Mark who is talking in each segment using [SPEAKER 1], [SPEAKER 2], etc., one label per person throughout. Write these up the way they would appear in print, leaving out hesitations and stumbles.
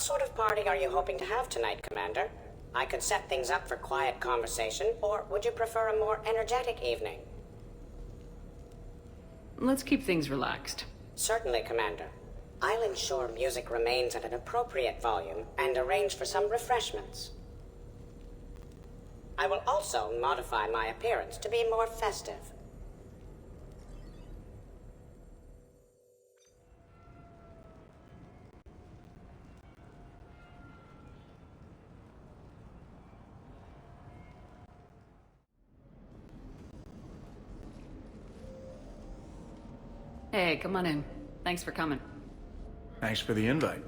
[SPEAKER 1] What sort of party are you hoping to have tonight, Commander? I could set things up for quiet conversation, or would you prefer a more energetic evening?
[SPEAKER 2] Let's keep things relaxed.
[SPEAKER 1] Certainly, Commander. I'll ensure music remains at an appropriate volume and arrange for some refreshments. I will also modify my appearance to be more festive.
[SPEAKER 2] Hey, come on in. Thanks for coming.
[SPEAKER 3] Thanks for the invite.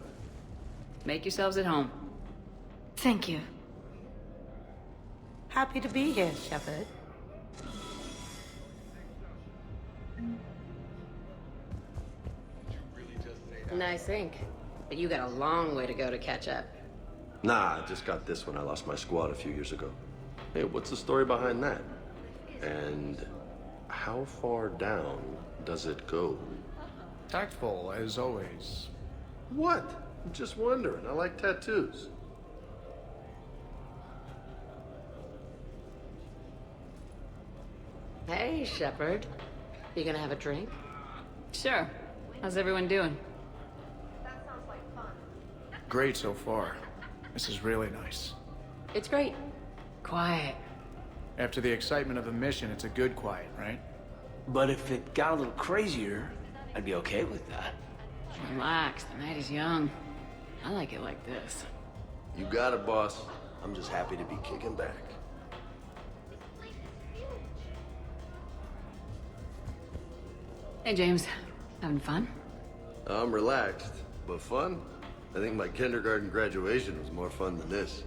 [SPEAKER 2] Make yourselves at home.
[SPEAKER 4] Thank you. Happy to be here, Shepard.
[SPEAKER 5] Nice ink. But you got a long way to go to catch up.
[SPEAKER 6] Nah, I just got this when I lost my squad a few years ago. Hey, what's the story behind that? And how far down does it go?
[SPEAKER 3] Tactful, as always.
[SPEAKER 6] What? I'm just wondering. I like tattoos.
[SPEAKER 5] Hey, Shepard. You gonna have a drink?
[SPEAKER 2] Sure. How's everyone doing?
[SPEAKER 3] Great so far. This is really nice.
[SPEAKER 5] It's great.
[SPEAKER 2] Quiet.
[SPEAKER 3] After the excitement of the mission, it's a good quiet, right?
[SPEAKER 7] But if it got a little crazier, I'd be okay with that.
[SPEAKER 2] Relax. The night is young. I like it like this.
[SPEAKER 6] You got it, boss. I'm just happy to be kicking back.
[SPEAKER 2] Hey, James. Having fun?
[SPEAKER 6] I'm relaxed, but fun? I think my kindergarten graduation was more fun than this.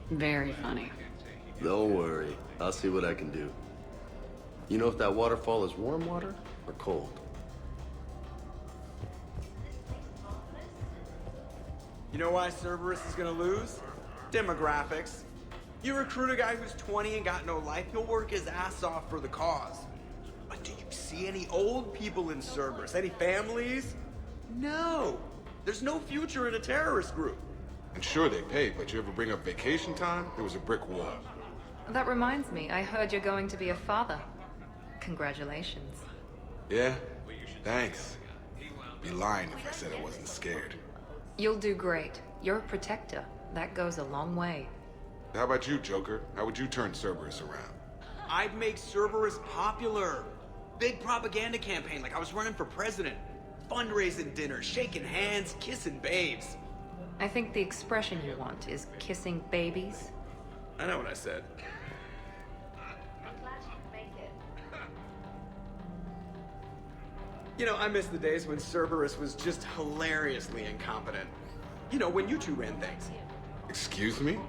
[SPEAKER 2] Very funny.
[SPEAKER 6] Don't worry. I'll see what I can do. You know if that waterfall is warm water or cold?
[SPEAKER 8] You know why Cerberus is gonna lose? Demographics. You recruit a guy who's 20 and got no life, he'll work his ass off for the cause. But do you see any old people in Cerberus? Any families? No. There's no future in a terrorist group.
[SPEAKER 9] And sure they pay, but you ever bring up vacation time? It was a brick wall.
[SPEAKER 10] That reminds me, I heard you're going to be a father. Congratulations.
[SPEAKER 9] Yeah? Thanks. Be lying if I said I wasn't scared.
[SPEAKER 10] You'll do great. You're a protector. That goes a long way.
[SPEAKER 9] How about you, Joker? How would you turn Cerberus around?
[SPEAKER 8] I'd make Cerberus popular. Big propaganda campaign like I was running for president. Fundraising dinners, shaking hands, kissing babes.
[SPEAKER 10] I think the expression you want is kissing babies.
[SPEAKER 8] I know what I said. You know, I miss the days when Cerberus was just hilariously incompetent. You know, when you two ran things.
[SPEAKER 9] Excuse me?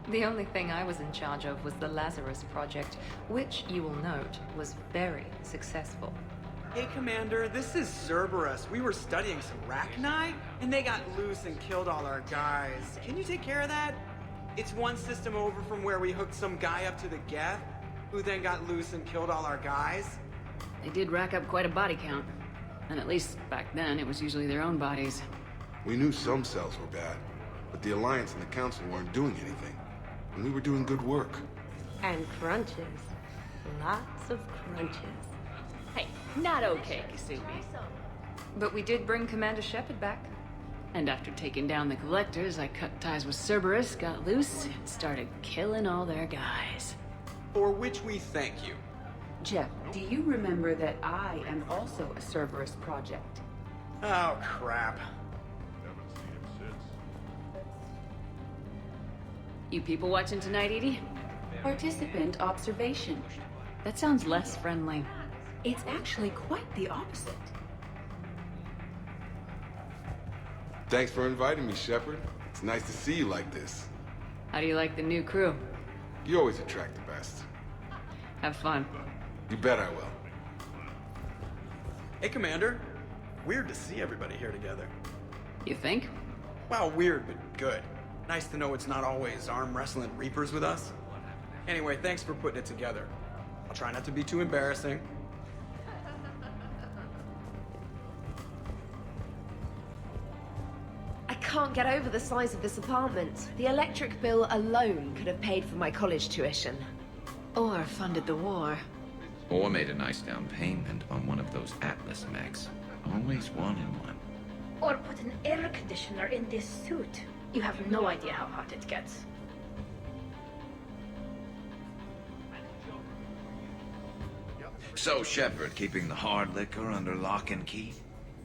[SPEAKER 10] The only thing I was in charge of was the Lazarus Project, which, you will note, was very successful.
[SPEAKER 8] Hey, Commander, this is Cerberus. We were studying some Rachni, and they got loose and killed all our guys. Can you take care of that? It's one system over from where we hooked some guy up to the Geth, who then got loose and killed all our guys.
[SPEAKER 2] They did rack up quite a body count. And at least back then, it was usually their own bodies.
[SPEAKER 9] We knew some cells were bad, but the Alliance and the Council weren't doing anything. And we were doing good work.
[SPEAKER 4] And crunches. Lots of crunches.
[SPEAKER 2] Hey, not okay, Kasumi.
[SPEAKER 10] But we did bring Commander Shepard back.
[SPEAKER 2] And after taking down the Collectors, I cut ties with Cerberus, got loose, and started killing all their guys.
[SPEAKER 8] For which we thank you.
[SPEAKER 11] Jeff, do you remember that I am also a Cerberus project?
[SPEAKER 8] Oh, crap.
[SPEAKER 2] You people watching tonight, Edie?
[SPEAKER 11] Participant observation.
[SPEAKER 2] That sounds less friendly.
[SPEAKER 11] It's actually quite the opposite.
[SPEAKER 9] Thanks for inviting me, Shepard. It's nice to see you like this.
[SPEAKER 2] How do you like the new crew?
[SPEAKER 9] You always attract the best.
[SPEAKER 2] Have fun.
[SPEAKER 9] You bet I will.
[SPEAKER 8] Hey, Commander. Weird to see everybody here together.
[SPEAKER 2] You think?
[SPEAKER 8] Well, weird, but good. Nice to know it's not always arm wrestling Reapers with us. Anyway, thanks for putting it together. I'll try not to be too embarrassing.
[SPEAKER 10] I can't
[SPEAKER 12] can't get over the size of this apartment. The electric bill alone could have paid for my college tuition.
[SPEAKER 2] Or funded the war.
[SPEAKER 13] Or made a nice down payment on one of those Atlas mechs. Always wanted one.
[SPEAKER 14] Or put an air conditioner in this suit. You have no idea how hot it gets.
[SPEAKER 13] So, Shepard, keeping the hard liquor under lock and key?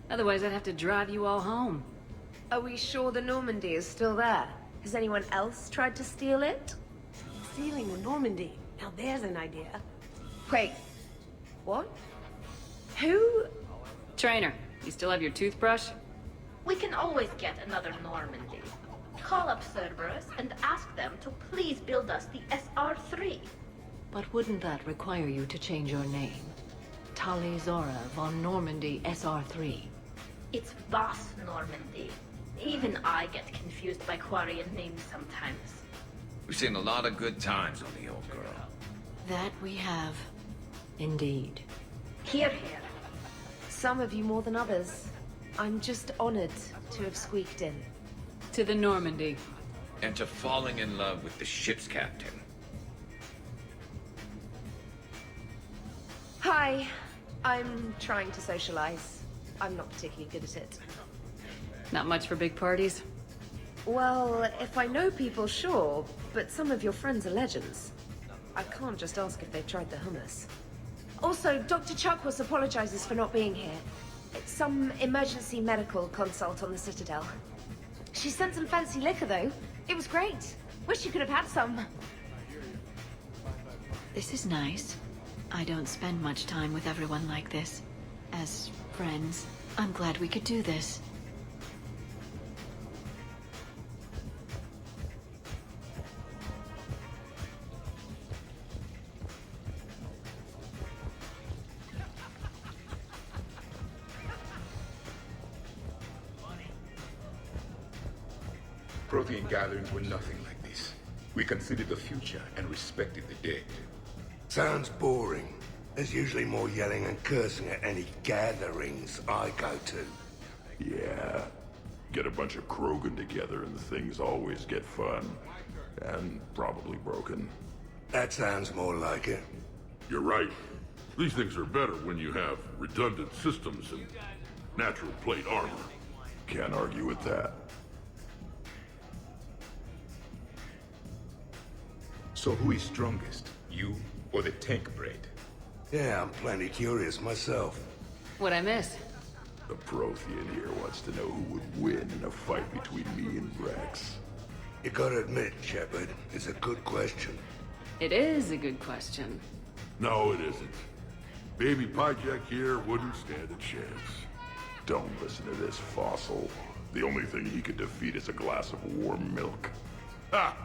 [SPEAKER 2] Otherwise, I'd have to drive you all home.
[SPEAKER 12] Are we sure the Normandy is still there? Has anyone else tried to steal it?
[SPEAKER 4] Stealing the Normandy. Now there's an idea.
[SPEAKER 12] Wait. What? Who?
[SPEAKER 2] Trainer, you still have your toothbrush?
[SPEAKER 14] We can always get another Normandy. Call up Cerberus and ask them to please build us the SR-3.
[SPEAKER 15] But wouldn't that require you to change your name? Tali Zora von Normandy SR-3.
[SPEAKER 14] It's Voss Normandy. Even I get confused by Quarian names sometimes.
[SPEAKER 13] We've seen a lot of good times on the old girl.
[SPEAKER 15] That we have. Indeed.
[SPEAKER 14] Hear, hear.
[SPEAKER 12] Some of you more than others. I'm just honored to have squeaked in.
[SPEAKER 2] To the Normandy.
[SPEAKER 13] And to falling in love with the ship's captain.
[SPEAKER 12] Hi. I'm trying to socialize. I'm not particularly good at it.
[SPEAKER 2] Not much for big parties?
[SPEAKER 12] Well, if I know people, sure. But some of your friends are legends. I can't just ask if they've tried the hummus. Also, Dr. Chuckwas apologizes for not being here. It's some emergency medical consult on the Citadel. She sent some fancy liquor, though. It was great. Wish you could have had some.
[SPEAKER 15] This is nice. I don't spend much time with everyone like this. As friends, I'm glad we could do this.
[SPEAKER 16] Prothean gatherings were nothing like this. We considered the future and respected the dead.
[SPEAKER 17] Sounds boring. There's usually more yelling and cursing at any gatherings I go to.
[SPEAKER 18] Yeah. Get a bunch of Krogan together and things always get fun. And probably broken.
[SPEAKER 17] That sounds more like it.
[SPEAKER 18] You're right. These things are better when you have redundant systems and natural plate armor. Can't argue with that.
[SPEAKER 16] So who is strongest? You or the tank breed?
[SPEAKER 17] Yeah, I'm plenty curious myself.
[SPEAKER 2] What'd I miss?
[SPEAKER 18] The Prothean here wants to know who would win in a fight between me and Rex.
[SPEAKER 17] You gotta admit, Shepard, it's a good question.
[SPEAKER 2] It is a good question.
[SPEAKER 18] No, it isn't. Baby Pyjak here wouldn't stand a chance. Don't listen to this fossil. The only thing he could defeat is a glass of warm milk. Ha!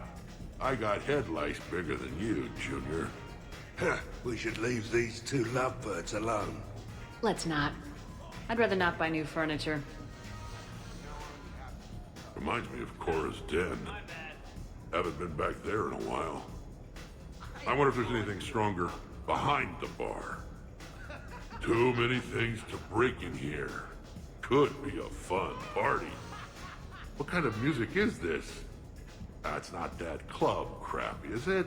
[SPEAKER 18] I got head lice bigger than you, Junior.
[SPEAKER 17] Huh, we should leave these two lovebirds alone.
[SPEAKER 2] Let's not. I'd rather not buy new furniture.
[SPEAKER 18] Reminds me of Cora's den. Haven't been back there in a while. I wonder if there's anything stronger behind the bar. Too many things to break in here. Could be a fun party. What kind of music is this? That's not that club crap, is it?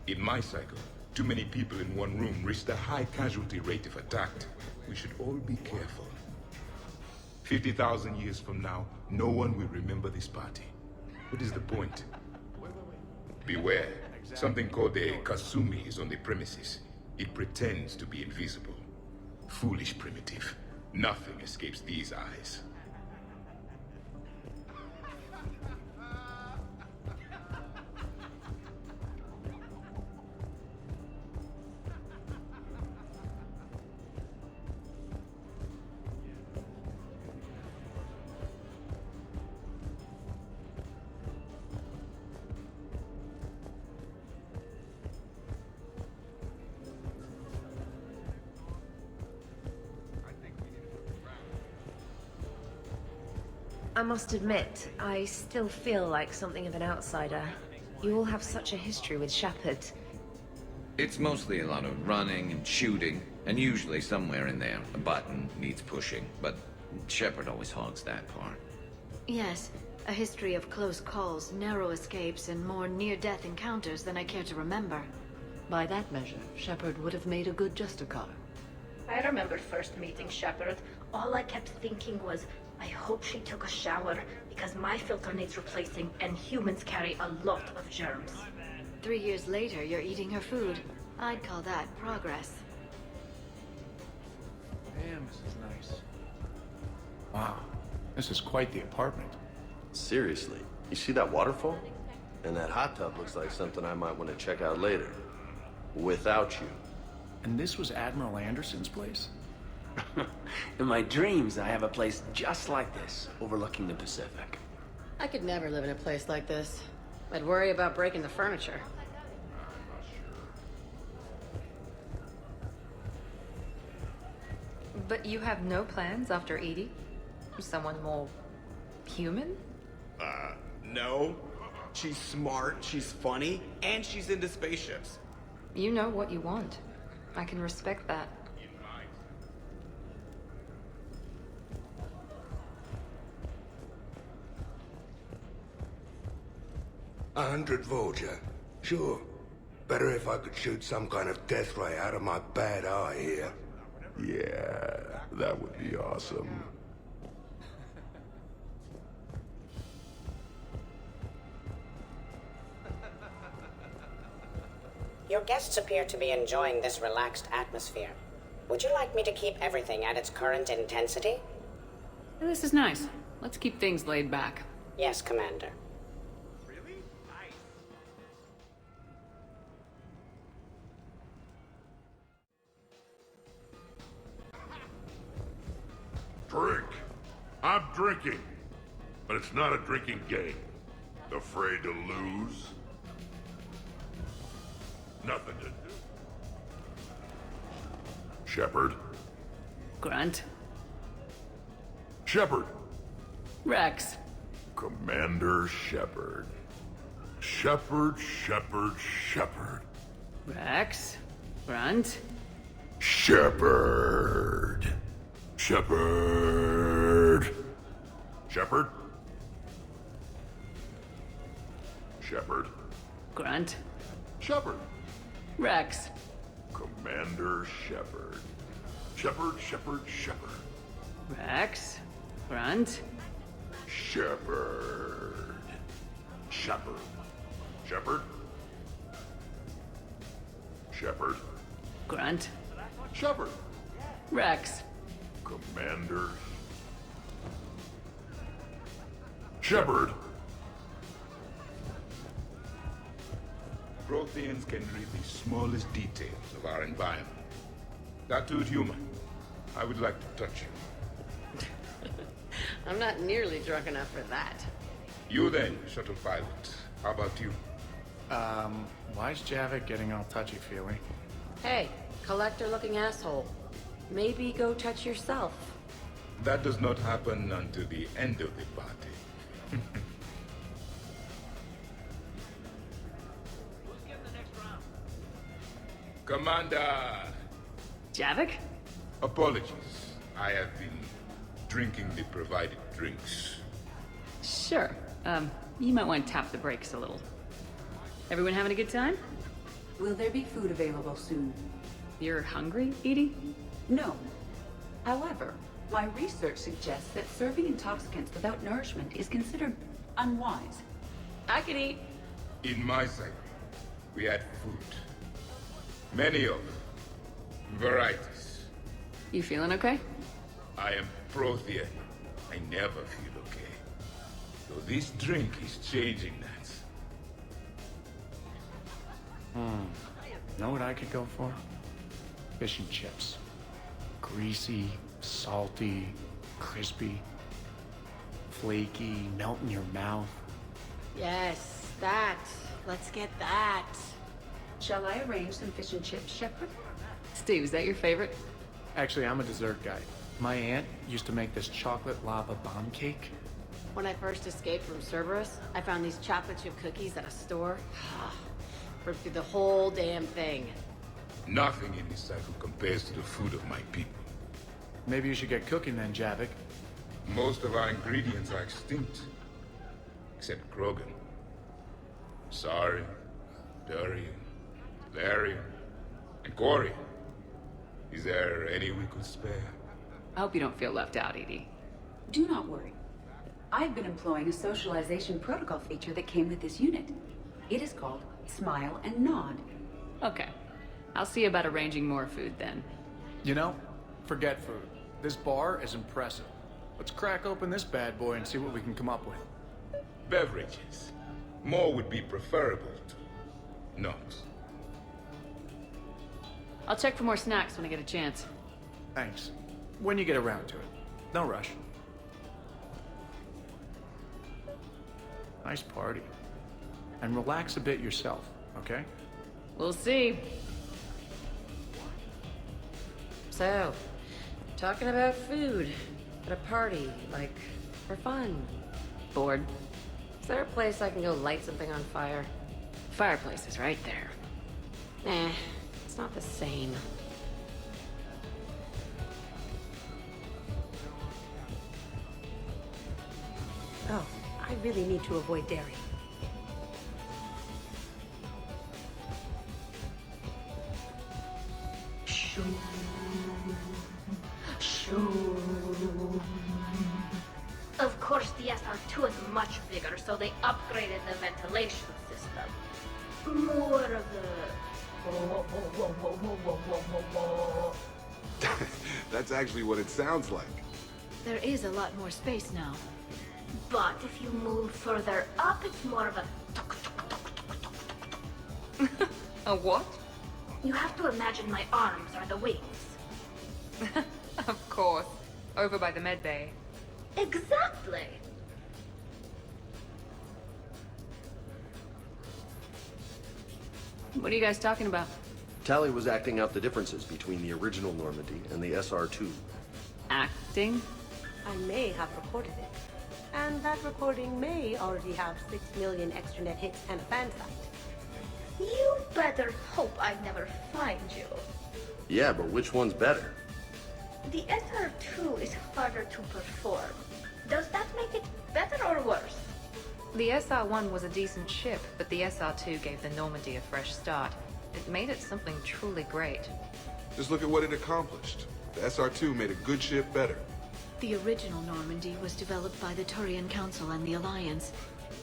[SPEAKER 16] In my cycle, too many people in one room risk a high casualty rate if attacked. We should all be careful. 50,000 years from now, no one will remember this party. What is the point? Beware. Something called a Kasumi is on the premises. It pretends to be invisible. Foolish primitive. Nothing escapes these eyes.
[SPEAKER 12] I must admit, I still feel like something of an outsider. You all have such a history with Shepard.
[SPEAKER 13] It's mostly a lot of running and shooting, and usually somewhere in there, a button needs pushing. But Shepard always hogs that part.
[SPEAKER 15] Yes, a history of close calls, narrow escapes, and more near-death encounters than I care to remember.
[SPEAKER 10] By that measure, Shepard would have made a good Justicar.
[SPEAKER 14] I remember first meeting Shepard. All I kept thinking was, I hope she took a shower, because my filter needs replacing, and humans carry a lot of germs.
[SPEAKER 15] 3 years later, you're eating her food. I'd call that progress.
[SPEAKER 3] Damn, this is nice. Wow, this is quite the apartment.
[SPEAKER 6] Seriously, you see that waterfall? And that hot tub looks like something I might want to check out later. Without you.
[SPEAKER 3] And this was Admiral Anderson's place?
[SPEAKER 7] In my dreams, I have a place just like this, overlooking the Pacific.
[SPEAKER 5] I could never live in a place like this. I'd worry about breaking the furniture.
[SPEAKER 10] But you have no plans after Edie? Someone more human?
[SPEAKER 8] No. She's smart, she's funny, and she's into spaceships.
[SPEAKER 10] You know what you want. I can respect that.
[SPEAKER 17] A 100 Voyager. Sure. Better if I could shoot some kind of death ray out of my bad eye here.
[SPEAKER 16] Yeah, that would be awesome.
[SPEAKER 1] Your guests appear to be enjoying this relaxed atmosphere. Would you like me to keep everything at its current intensity?
[SPEAKER 2] This is nice. Let's keep things laid back.
[SPEAKER 1] Yes, Commander.
[SPEAKER 18] Drink. I'm drinking. But it's not a drinking game. Afraid to lose? Nothing to do. Shepard.
[SPEAKER 2] Grunt.
[SPEAKER 18] Shepard.
[SPEAKER 2] Rex.
[SPEAKER 18] Commander Shepard. Shepard.
[SPEAKER 2] Rex. Grunt.
[SPEAKER 18] Shepard. Shepard.
[SPEAKER 2] Grunt.
[SPEAKER 18] Shepard.
[SPEAKER 2] Rex.
[SPEAKER 18] Commander Shepard. Shepard.
[SPEAKER 2] Rex. Grunt.
[SPEAKER 18] Shepard.
[SPEAKER 2] Grunt.
[SPEAKER 18] Shepard.
[SPEAKER 2] Rex.
[SPEAKER 18] Commander. Shepard.
[SPEAKER 16] Protheans can read the smallest details of our environment. Tattooed human, I would like to touch you.
[SPEAKER 5] I'm not nearly drunk enough for that.
[SPEAKER 16] You then, shuttle pilot. How about you?
[SPEAKER 3] Why's Javik getting all touchy-feely?
[SPEAKER 5] Hey, collector-looking asshole. Maybe go touch yourself.
[SPEAKER 16] That does not happen until the end of the party. Commander!
[SPEAKER 2] Javik?
[SPEAKER 16] Apologies. I have been drinking the provided drinks.
[SPEAKER 2] Sure. You might want to tap the brakes a little. Everyone having a good time?
[SPEAKER 11] Will there be food available soon?
[SPEAKER 2] You're hungry, Edie?
[SPEAKER 11] No. However, my research suggests that serving intoxicants without nourishment is considered unwise.
[SPEAKER 2] I could eat.
[SPEAKER 16] In my site, we had food. Many of them. Varieties.
[SPEAKER 2] You feeling okay?
[SPEAKER 16] I am Prothean. I never feel okay. So this drink is changing that.
[SPEAKER 3] Know what I could go for? Fish and chips. Greasy, salty, crispy, flaky, melt in your mouth.
[SPEAKER 5] Yes, that. Let's get that.
[SPEAKER 11] Shall I arrange some fish and chips, Shepard?
[SPEAKER 2] Steve, is that your favorite?
[SPEAKER 3] Actually, I'm a dessert guy. My aunt used to make this chocolate lava bomb cake.
[SPEAKER 5] When I first escaped from Cerberus, I found these chocolate chip cookies at a store. Ripped through the whole damn thing.
[SPEAKER 16] Nothing in this cycle compares to the food of my people.
[SPEAKER 3] Maybe you should get cooking then, Javik.
[SPEAKER 16] Most of our ingredients are extinct. Except Krogan. Sorry, Durian, Larian, and Corian. Is there any we could spare?
[SPEAKER 2] I hope you don't feel left out, Edie.
[SPEAKER 11] Do not worry. I've been employing a socialization protocol feature that came with this unit. It is called Smile and Nod.
[SPEAKER 2] Okay. I'll see about arranging more food then.
[SPEAKER 3] You know, forget food. This bar is impressive. Let's crack open this bad boy and see what we can come up with.
[SPEAKER 16] Beverages. More would be preferable to not.
[SPEAKER 2] I'll check for more snacks when I get a chance.
[SPEAKER 3] Thanks. When you get around to it. No rush. Nice party. And relax a bit yourself, okay?
[SPEAKER 2] We'll see.
[SPEAKER 12] So, talking about food at a party, like, for fun.
[SPEAKER 2] Bored?
[SPEAKER 12] Is there a place I can go light something on fire?
[SPEAKER 2] Fireplace is right there.
[SPEAKER 12] Nah, it's not the same. Oh, I really need to avoid dairy.
[SPEAKER 14] Of course, the SR2 is much bigger, so they upgraded the ventilation system. More of the...
[SPEAKER 9] That's actually what it sounds like.
[SPEAKER 15] There is a lot more space now.
[SPEAKER 14] But if you move further up, it's more of a...
[SPEAKER 10] A what?
[SPEAKER 14] You have to imagine my arms are the wings.
[SPEAKER 10] Of course. Over by the med bay.
[SPEAKER 14] Exactly.
[SPEAKER 2] What are you guys talking about?
[SPEAKER 6] Tally was acting out the differences between the original Normandy and the SR2.
[SPEAKER 2] Acting?
[SPEAKER 4] I may have recorded it. And that recording may already have 6 million extranet hits and a fan site.
[SPEAKER 14] You better hope I never find you.
[SPEAKER 6] Yeah, but which one's better?
[SPEAKER 14] The SR2 is harder to perform. Does that make it better or worse?
[SPEAKER 10] The SR-1 was a decent ship, but the SR-2 gave the Normandy a fresh start. It made it something truly great.
[SPEAKER 9] Just look at what it accomplished. The SR2 made a good ship better.
[SPEAKER 15] The original Normandy was developed by the Turian Council and the Alliance.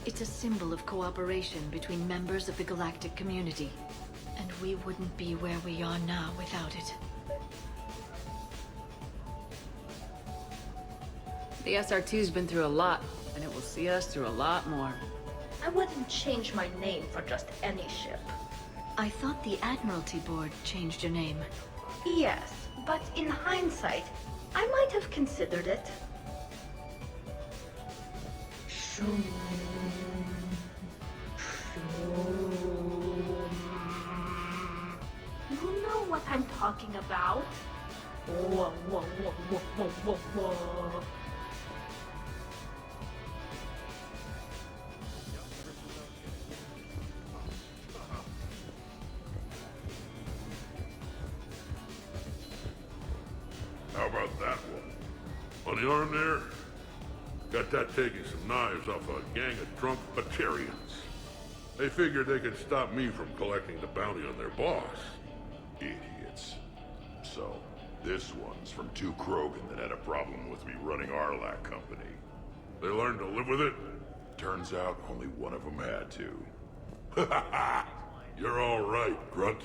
[SPEAKER 15] It's a symbol of cooperation between members of the galactic community. And we wouldn't be where we are now without it.
[SPEAKER 2] The SR2's been through a lot, and it will see us through a lot more.
[SPEAKER 14] I wouldn't change my name for just any ship.
[SPEAKER 15] I thought the Admiralty Board changed your name.
[SPEAKER 14] Yes, but in hindsight, I might have considered it. You know what I'm talking about? Whoa, whoa, whoa, whoa, whoa, whoa, whoa.
[SPEAKER 18] How about that one? On the arm there? Got that taking some knives off a gang of drunk Batarians. They figured they could stop me from collecting the bounty on their boss.
[SPEAKER 16] Idiots. So, this one's from two Krogan that had a problem with me running Arlac Company.
[SPEAKER 18] They learned to live with it?
[SPEAKER 16] Turns out only one of them had to.
[SPEAKER 18] You're all right, Grunt.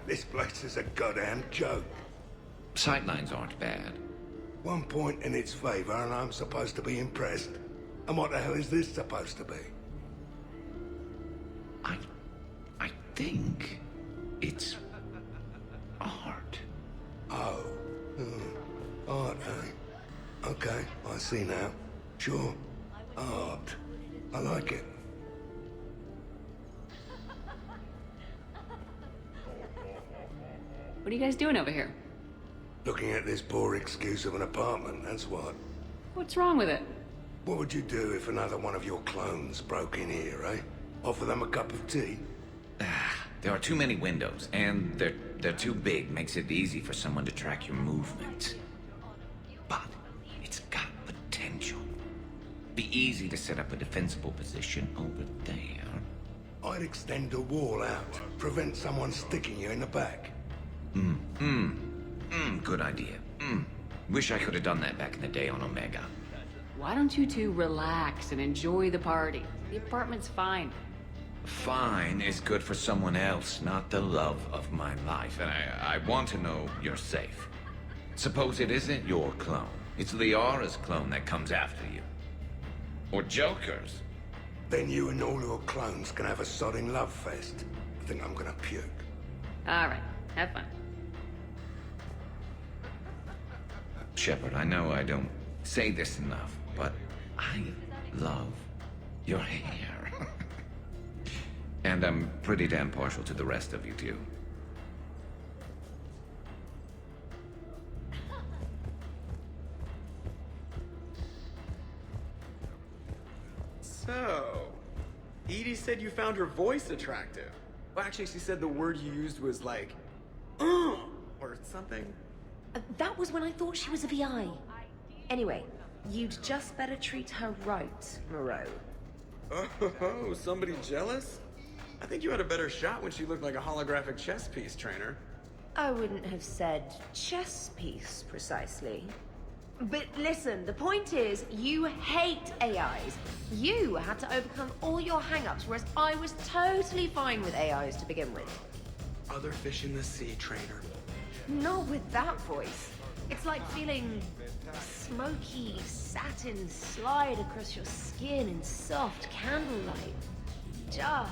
[SPEAKER 17] This place is a goddamn joke.
[SPEAKER 13] Sightlines aren't bad.
[SPEAKER 17] One point in its favor and I'm supposed to be impressed. And what the hell is this supposed to be?
[SPEAKER 13] I think it's art.
[SPEAKER 17] Oh. Art, eh? Okay, I see now. Sure. Art. I like it.
[SPEAKER 2] What are you guys doing over here?
[SPEAKER 17] Looking at this poor excuse of an apartment, that's what.
[SPEAKER 2] What's wrong with it?
[SPEAKER 17] What would you do if another one of your clones broke in here, eh? Offer them a cup of tea?
[SPEAKER 13] There are too many windows, and they're too big. Makes it easy for someone to track your movements. But it's got potential. Be easy to set up a defensible position over there.
[SPEAKER 17] I'd extend the wall out. Prevent someone sticking you in the back.
[SPEAKER 13] Good idea. Wish I could have done that back in the day on Omega.
[SPEAKER 2] Why don't you two relax and enjoy the party? The apartment's fine.
[SPEAKER 13] Fine is good for someone else, not the love of my life. And I want to know you're safe. Suppose it isn't your clone. It's Liara's clone that comes after you. Or Joker's.
[SPEAKER 17] Then you and all your clones can have a sodding love fest. I think I'm gonna puke.
[SPEAKER 2] All right, have fun.
[SPEAKER 13] Shepard, I know I don't say this enough, but I love your hair. And I'm pretty damn partial to the rest of you, too.
[SPEAKER 8] So, Edie said you found her voice attractive. Well, actually, she said the word you used was like, or something.
[SPEAKER 12] That was when I thought she was a VI. Anyway, you'd just better treat her right, Moreau.
[SPEAKER 8] Oh, somebody jealous? I think you had a better shot when she looked like a holographic chess piece, trainer.
[SPEAKER 12] I wouldn't have said chess piece, precisely. But listen, the point is, you hate AIs. You had to overcome all your hang-ups, whereas I was totally fine with AIs to begin with.
[SPEAKER 8] Other fish in the sea, trainer.
[SPEAKER 12] Not with that voice. It's like feeling smoky satin slide across your skin in soft candlelight. Just...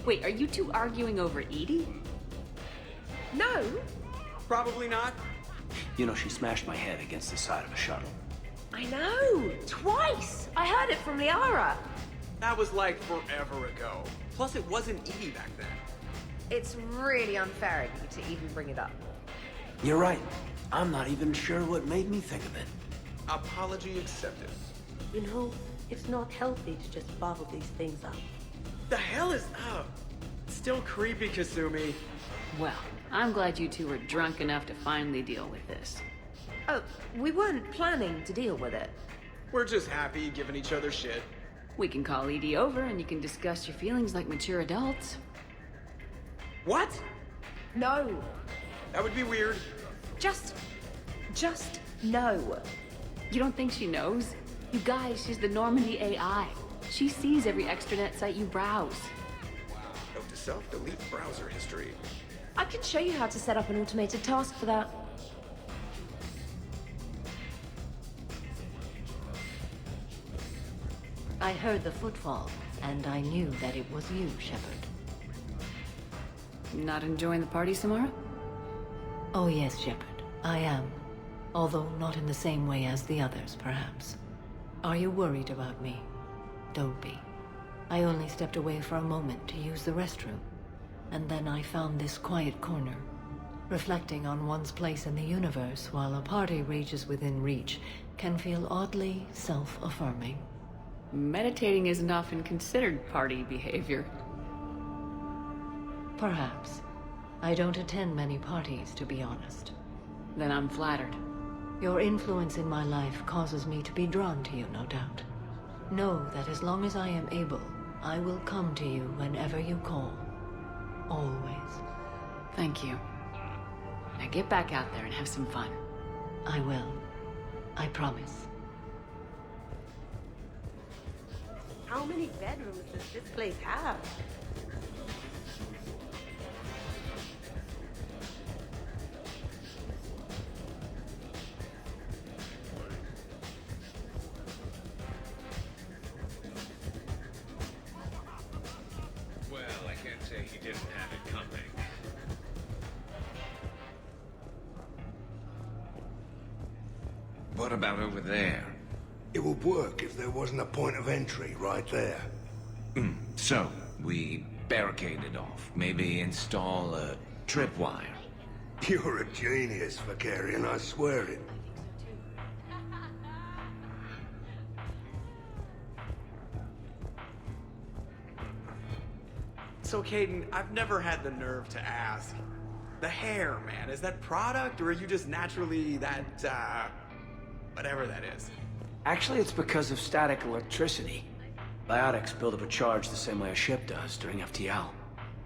[SPEAKER 2] Wait, are you two arguing over Edie?
[SPEAKER 12] No.
[SPEAKER 8] Probably not.
[SPEAKER 7] You know, she smashed my head against the side of a shuttle.
[SPEAKER 12] I know! Twice! I heard it from Liara.
[SPEAKER 8] That was like forever ago. Plus, it wasn't Edie back then.
[SPEAKER 12] It's really unfair of you to even bring it up.
[SPEAKER 7] You're right. I'm not even sure what made me think of it.
[SPEAKER 8] Apology accepted.
[SPEAKER 4] You know, it's not healthy to just bottle these things up.
[SPEAKER 8] The hell is up? Still creepy, Kasumi.
[SPEAKER 2] Well, I'm glad you two were drunk enough to finally deal with this.
[SPEAKER 12] Oh, we weren't planning to deal with it.
[SPEAKER 8] We're just happy giving each other shit.
[SPEAKER 2] We can call Edie over and you can discuss your feelings like mature adults.
[SPEAKER 8] What?
[SPEAKER 12] No.
[SPEAKER 8] That would be weird.
[SPEAKER 12] Just no.
[SPEAKER 2] You don't think she knows? You guys, she's the Normandy AI. She sees every extranet site you browse.
[SPEAKER 8] Note to self, delete browser history.
[SPEAKER 12] I can show you how to set up an automated task for that.
[SPEAKER 15] I heard the footfall, and I knew that it was you, Shepard.
[SPEAKER 2] Not enjoying the party, Samara?
[SPEAKER 15] Oh yes, Shepard, I am. Although not in the same way as the others, perhaps. Are you worried about me? Don't be. I only stepped away for a moment to use the restroom, and then I found this quiet corner. Reflecting on one's place in the universe while a party rages within reach can feel oddly self-affirming.
[SPEAKER 2] Meditating isn't often considered party behavior.
[SPEAKER 15] Perhaps. I don't attend many parties, to be honest.
[SPEAKER 2] Then I'm flattered.
[SPEAKER 15] Your influence in my life causes me to be drawn to you, no doubt. Know that as long as I am able, I will come to you whenever you call. Always.
[SPEAKER 2] Thank you. Now get back out there and have some fun.
[SPEAKER 15] I will. I promise.
[SPEAKER 4] How many bedrooms does this place have?
[SPEAKER 13] Well, I can't say he didn't have it coming. What about over there?
[SPEAKER 17] It would work if there wasn't a point of entry right there.
[SPEAKER 13] So, we barricade it off. Maybe install a tripwire.
[SPEAKER 17] You're a genius, Vakarian, I swear it.
[SPEAKER 8] So, Caden, I've never had the nerve to ask. The hair, man, is that product, or are you just naturally that, whatever that is?
[SPEAKER 7] Actually, it's because of static electricity. Biotics build up a charge the same way a ship does during FTL.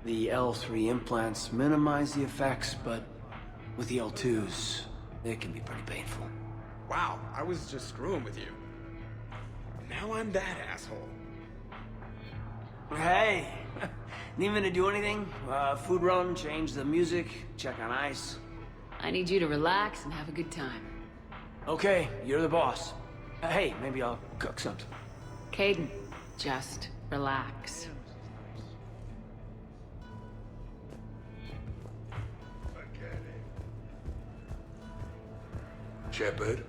[SPEAKER 7] The L3 implants minimize the effects, but with the L2s, it can be pretty painful.
[SPEAKER 8] Wow, I was just screwing with you. Now I'm that asshole.
[SPEAKER 7] Hey! Need me to do anything? Food run, change the music, check on ice?
[SPEAKER 2] I need you to relax and have a good time.
[SPEAKER 7] Okay, you're the boss. Hey, maybe I'll cook something.
[SPEAKER 2] Caden, just relax.
[SPEAKER 17] Shepard?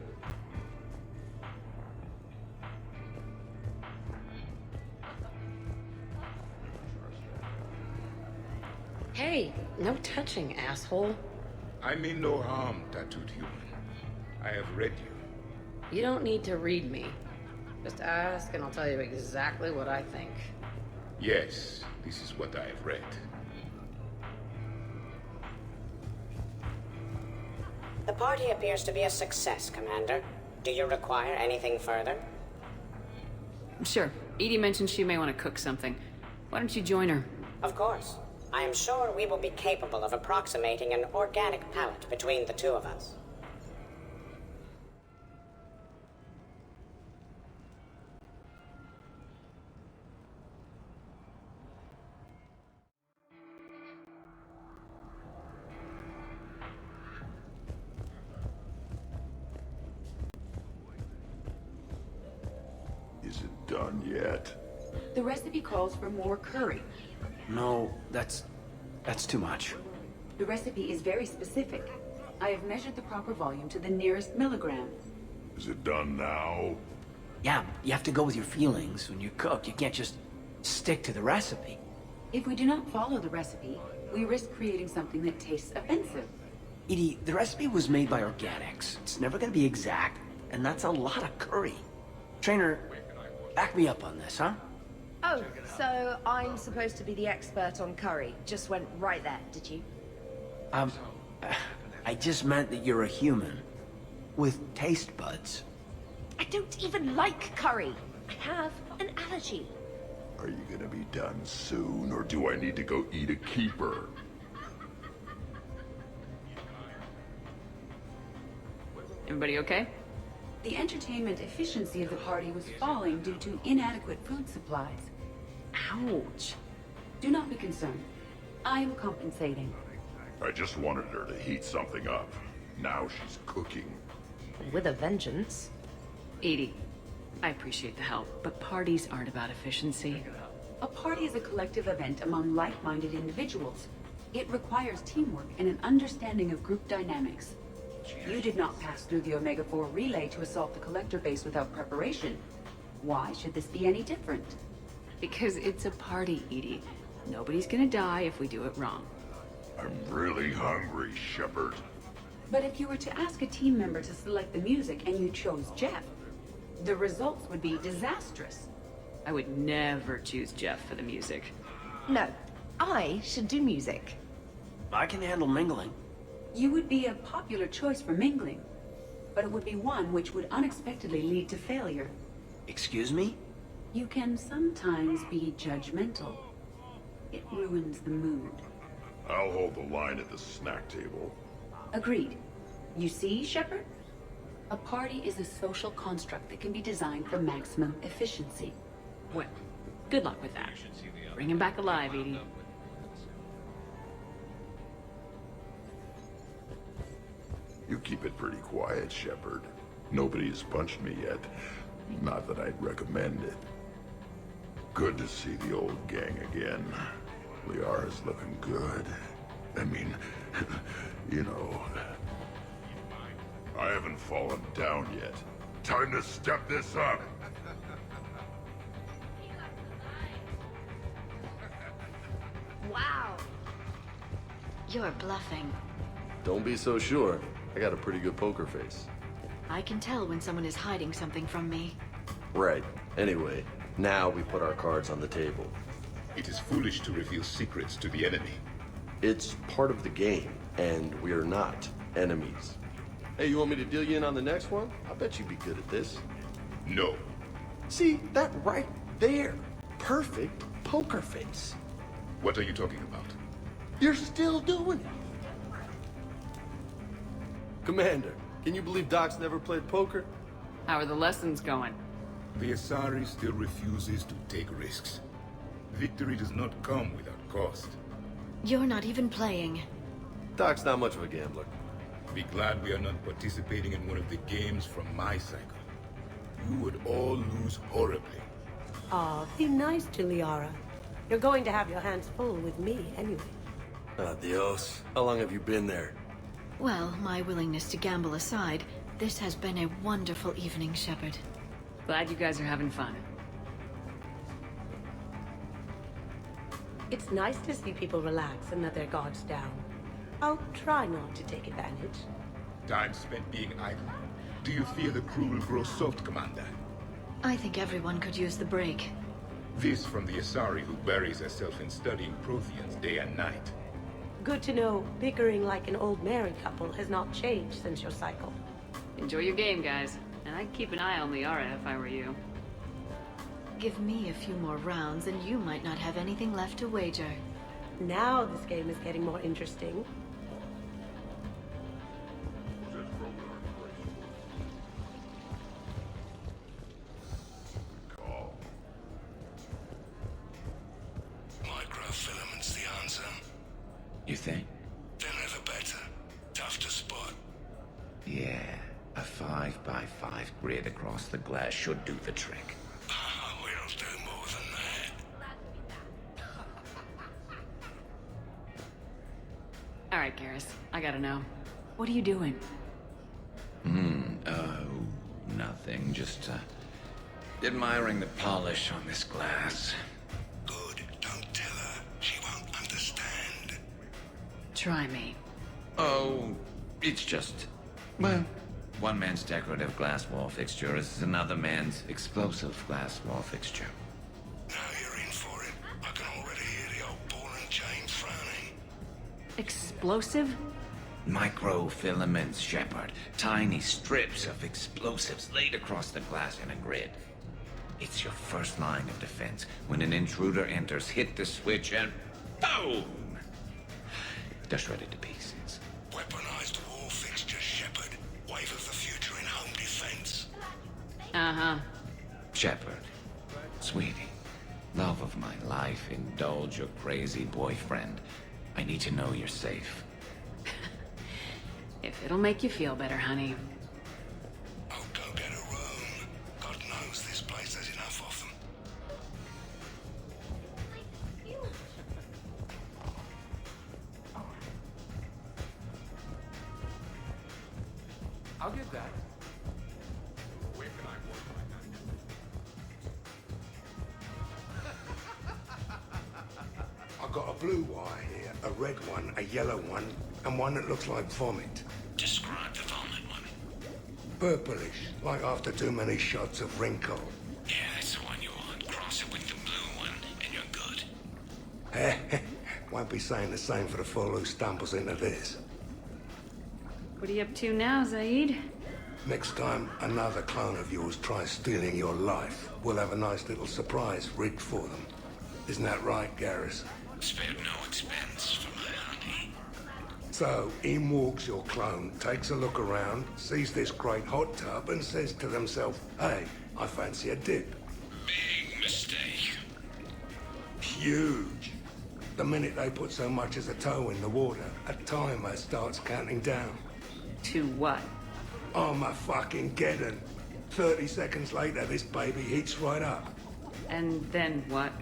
[SPEAKER 4] Hey, no touching, asshole.
[SPEAKER 16] I mean no harm, tattooed human. I have read you.
[SPEAKER 5] You don't need to read me. Just ask and I'll tell you exactly what I think.
[SPEAKER 16] Yes, this is what I have read.
[SPEAKER 1] The party appears to be a success, Commander. Do you require anything further?
[SPEAKER 2] Sure. Edie mentioned she may want to cook something. Why don't you join her?
[SPEAKER 1] Of course. I am sure we will be capable of approximating an organic palette between the two of us.
[SPEAKER 18] Is it done yet?
[SPEAKER 11] The recipe calls for more curry.
[SPEAKER 7] No, that's too much.
[SPEAKER 11] The recipe is very specific. I have measured the proper volume to the nearest milligram.
[SPEAKER 18] Is it done now?
[SPEAKER 7] Yeah, you have to go with your feelings when you cook. You can't just stick to the recipe.
[SPEAKER 11] If we do not follow the recipe, we risk creating something that tastes offensive.
[SPEAKER 7] Edie, the recipe was made by organics. It's never gonna be exact, and that's a lot of curry. Trainer, back me up on this, huh?
[SPEAKER 12] Oh, so I'm supposed to be the expert on curry. Just went right there, did you?
[SPEAKER 7] I just meant that you're a human. With taste buds.
[SPEAKER 12] I don't even like curry. I have an allergy.
[SPEAKER 18] Are you gonna be done soon, or do I need to go eat a keeper?
[SPEAKER 2] Everybody okay?
[SPEAKER 11] The entertainment efficiency of the party was falling due to inadequate food supplies.
[SPEAKER 2] Ouch.
[SPEAKER 11] Do not be concerned. I am compensating.
[SPEAKER 18] I just wanted her to heat something up. Now she's cooking.
[SPEAKER 12] With a vengeance.
[SPEAKER 2] Edie, I appreciate the help, but parties aren't about efficiency.
[SPEAKER 11] A party is a collective event among like-minded individuals. It requires teamwork and an understanding of group dynamics. You did not pass through the Omega-4 relay to assault the Collector base without preparation. Why should this be any different?
[SPEAKER 2] Because it's a party, Edie. Nobody's gonna die if we do it wrong.
[SPEAKER 18] I'm really hungry, Shepard.
[SPEAKER 11] But if you were to ask a team member to select the music and you chose Jeff, the results would be disastrous.
[SPEAKER 2] I would never choose Jeff for the music.
[SPEAKER 12] No, I should do music.
[SPEAKER 7] I can handle mingling.
[SPEAKER 11] You would be a popular choice for mingling, but it would be one which would unexpectedly lead to failure.
[SPEAKER 7] Excuse me?
[SPEAKER 11] You can sometimes be judgmental. It ruins the mood.
[SPEAKER 18] I'll hold the line at the snack table.
[SPEAKER 11] Agreed. You see, Shepard? A party is a social construct that can be designed for maximum efficiency.
[SPEAKER 2] Well, good luck with that. Bring him back alive, Edie.
[SPEAKER 18] You keep it pretty quiet, Shepard. Nobody's punched me yet. Not that I'd recommend it. Good to see the old gang again. Liara's looking good. I mean, you know... I haven't fallen down yet. Time to step this up!
[SPEAKER 15] Wow. You're bluffing.
[SPEAKER 6] Don't be so sure. I got a pretty good poker face.
[SPEAKER 15] I can tell when someone is hiding something from me.
[SPEAKER 6] Right. Anyway, now we put our cards on the table.
[SPEAKER 16] It is foolish to reveal secrets to the enemy.
[SPEAKER 6] It's part of the game, and we're not enemies. Hey, you want me to deal you in on the next one? I bet you'd be good at this.
[SPEAKER 16] No.
[SPEAKER 6] See, that right there. Perfect poker face.
[SPEAKER 16] What are you talking about?
[SPEAKER 6] You're still doing it. Commander, can you believe Doc's never played poker?
[SPEAKER 2] How are the lessons going?
[SPEAKER 16] The Asari still refuses to take risks. Victory does not come without cost.
[SPEAKER 15] You're not even playing.
[SPEAKER 6] Doc's not much of a gambler.
[SPEAKER 16] Be glad we are not participating in one of the games from my cycle. You would all lose horribly.
[SPEAKER 4] Aw, be nice to Liara. You're going to have your hands full with me anyway.
[SPEAKER 6] Adios. How long have you been there?
[SPEAKER 15] Well, my willingness to gamble aside, this has been a wonderful evening, Shepard.
[SPEAKER 2] Glad you guys are having fun.
[SPEAKER 4] It's nice to see people relax and let their guards down. I'll try not to take advantage.
[SPEAKER 16] Time spent being idle. Do you fear the crew will grow soft, Commander?
[SPEAKER 15] I think everyone could use the break.
[SPEAKER 16] This from the Asari who buries herself in studying Protheans day and night.
[SPEAKER 4] Good to know bickering like an old married couple has not changed since your cycle.
[SPEAKER 2] Enjoy your game, guys. And I'd keep an eye on Liara if I were you.
[SPEAKER 15] Give me a few more rounds and you might not have anything left to wager.
[SPEAKER 4] Now this game is getting more interesting.
[SPEAKER 17] Microfilaments's the answer.
[SPEAKER 13] You think?
[SPEAKER 17] They're never better. Tough to spot.
[SPEAKER 13] Yeah, a 5x5 grid across the glass should do the trick.
[SPEAKER 17] We'll do more than that.
[SPEAKER 2] Alright, Garrus. I gotta know. What are you doing?
[SPEAKER 13] Nothing. Just, admiring the polish on this glass.
[SPEAKER 17] Good. Don't tell her. She won't understand.
[SPEAKER 2] Try me.
[SPEAKER 13] Oh, it's just... Well, one man's decorative glass wall fixture is another man's explosive glass wall fixture.
[SPEAKER 17] Now you're in for it. I can already hear the old ball and chain frowning.
[SPEAKER 2] Explosive?
[SPEAKER 13] Microfilaments, Shepard. Tiny strips of explosives laid across the glass in a grid. It's your first line of defense. When an intruder enters, hit the switch and... boom! They're shredded to pieces.
[SPEAKER 17] Weaponized wall fixtures, Shepard. Wave of the future in home defense.
[SPEAKER 2] Uh-huh.
[SPEAKER 13] Shepard, sweetie, love of my life, indulge your crazy boyfriend. I need to know you're safe.
[SPEAKER 2] If it'll make you feel better, honey.
[SPEAKER 17] Oh, go get a room. God knows this place has enough of them.
[SPEAKER 3] I'll get that.
[SPEAKER 16] Where can I work my
[SPEAKER 17] I've got a blue wire here, a red one, a yellow one, and one that looks like vomit.
[SPEAKER 13] Describe the vomit one.
[SPEAKER 17] Purplish, like after too many shots of wrinkle.
[SPEAKER 13] Yeah, that's the one you want. Cross it with the blue one, and you're good.
[SPEAKER 17] Won't be saying the same for the fool who stumbles into this.
[SPEAKER 2] What are you up to now, Zaid?
[SPEAKER 17] Next time another clone of yours tries stealing your life, we'll have a nice little surprise rigged for them. Isn't that right, Garrus?
[SPEAKER 13] Spared no expense for my honey.
[SPEAKER 17] So, in walks your clone, takes a look around, sees this great hot tub and says to themselves, hey, I fancy a dip.
[SPEAKER 13] Big mistake.
[SPEAKER 17] Huge. The minute they put so much as a toe in the water, a timer starts counting down.
[SPEAKER 2] To what?
[SPEAKER 17] Armageddon. 30 seconds later, this baby heats right up.
[SPEAKER 2] And then what?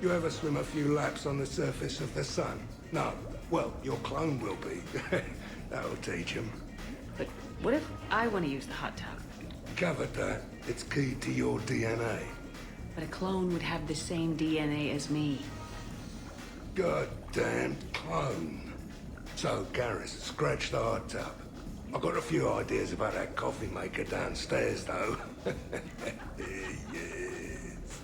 [SPEAKER 17] You ever swim a few laps on the surface of the sun? No. Well, your clone will be. That'll teach him.
[SPEAKER 2] But what if I want to use the hot tub?
[SPEAKER 17] Covered that. It's key to your DNA.
[SPEAKER 2] But a clone would have the same DNA as me.
[SPEAKER 17] Goddamn clone. So, Garrus, scratch the hot tub. I've got a few ideas about that coffee maker downstairs, though. Yes.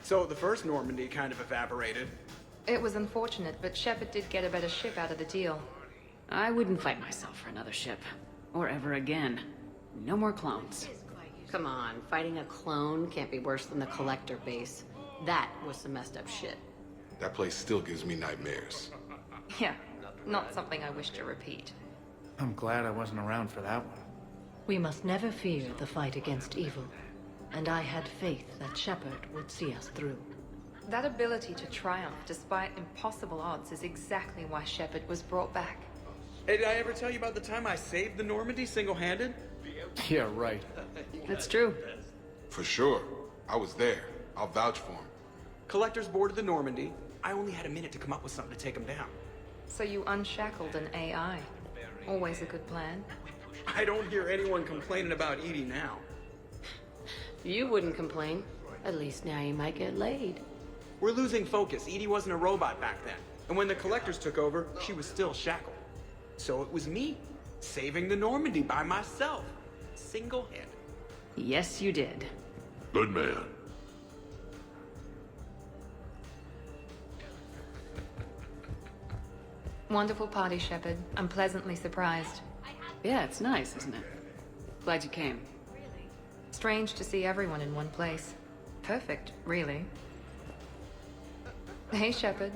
[SPEAKER 8] So the first Normandy kind of evaporated.
[SPEAKER 10] It was unfortunate, but Shepard did get a better ship out of the deal.
[SPEAKER 2] I wouldn't fight myself for another ship. Or ever again. No more clones.
[SPEAKER 5] Come on, fighting a clone can't be worse than the Collector base. That was some messed up shit.
[SPEAKER 9] That place still gives me nightmares.
[SPEAKER 10] Yeah, not something I wish to repeat.
[SPEAKER 3] I'm glad I wasn't around for that one.
[SPEAKER 15] We must never fear the fight against evil. And I had faith that Shepard would see us through.
[SPEAKER 10] That ability to triumph despite impossible odds is exactly why Shepard was brought back.
[SPEAKER 8] Hey, did I ever tell you about the time I saved the Normandy single-handed?
[SPEAKER 3] Yeah, right.
[SPEAKER 2] That's true.
[SPEAKER 9] For sure. I was there. I'll vouch for him.
[SPEAKER 8] Collectors boarded the Normandy. I only had a minute to come up with something to take them down.
[SPEAKER 10] So you unshackled an AI. Always a good plan.
[SPEAKER 8] I don't hear anyone complaining about Edie now.
[SPEAKER 5] You wouldn't complain. At least now you might get laid.
[SPEAKER 8] We're losing focus. Edie wasn't a robot back then. And when the Collectors took over, she was still shackled. So it was me, saving the Normandy by myself. Single-handed.
[SPEAKER 2] Yes, you did.
[SPEAKER 18] Good man.
[SPEAKER 10] Wonderful party, Shepard. I'm pleasantly surprised.
[SPEAKER 2] Yeah, it's nice, isn't it? Glad you came.
[SPEAKER 10] Strange to see everyone in one place. Perfect, really. Hey, Shepard.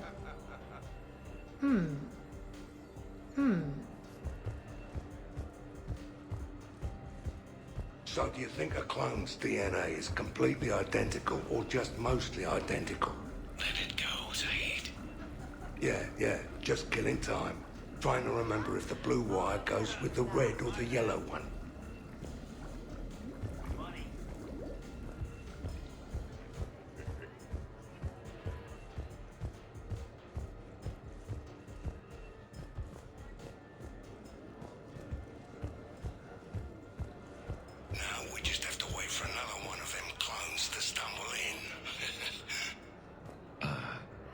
[SPEAKER 17] So do you think a clone's DNA is completely identical or just mostly identical?
[SPEAKER 13] Let it go, Zaid.
[SPEAKER 17] Yeah, just killing time. Trying to remember if the blue wire goes with the red or the yellow one. Now we just have to wait for another one of them clones to stumble in.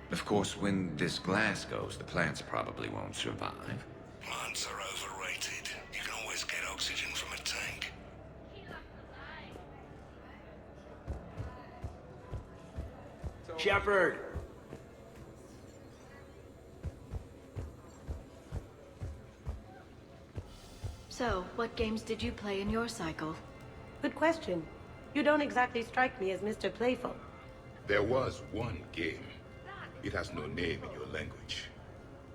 [SPEAKER 13] Of course, when this glass goes, the plants probably won't survive.
[SPEAKER 17] Plants are overrated. You can always get oxygen from a tank.
[SPEAKER 8] Shepard!
[SPEAKER 15] So, what games did you play in your cycle?
[SPEAKER 4] Good question. You don't exactly strike me as Mr. Playful.
[SPEAKER 16] There was one game. It has no name in your language.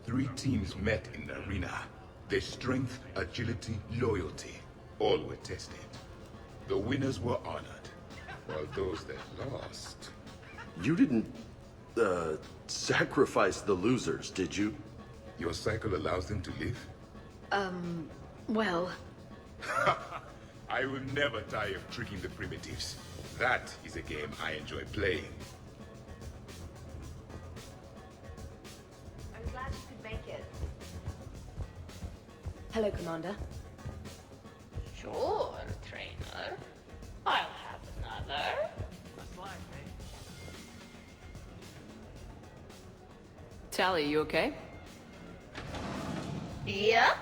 [SPEAKER 16] 3 teams met in the arena. Their strength, agility, loyalty, all were tested. The winners were honored, while those that lost...
[SPEAKER 6] You didn't, sacrifice the losers, did you?
[SPEAKER 16] Your cycle allows them to live?
[SPEAKER 15] Well...
[SPEAKER 16] I will never tire of tricking the primitives. That is a game I enjoy playing.
[SPEAKER 12] I'm glad you could make it. Hello, Commander.
[SPEAKER 14] Sure, trainer. I'll have another.
[SPEAKER 2] Tally, you okay?
[SPEAKER 14] Yep.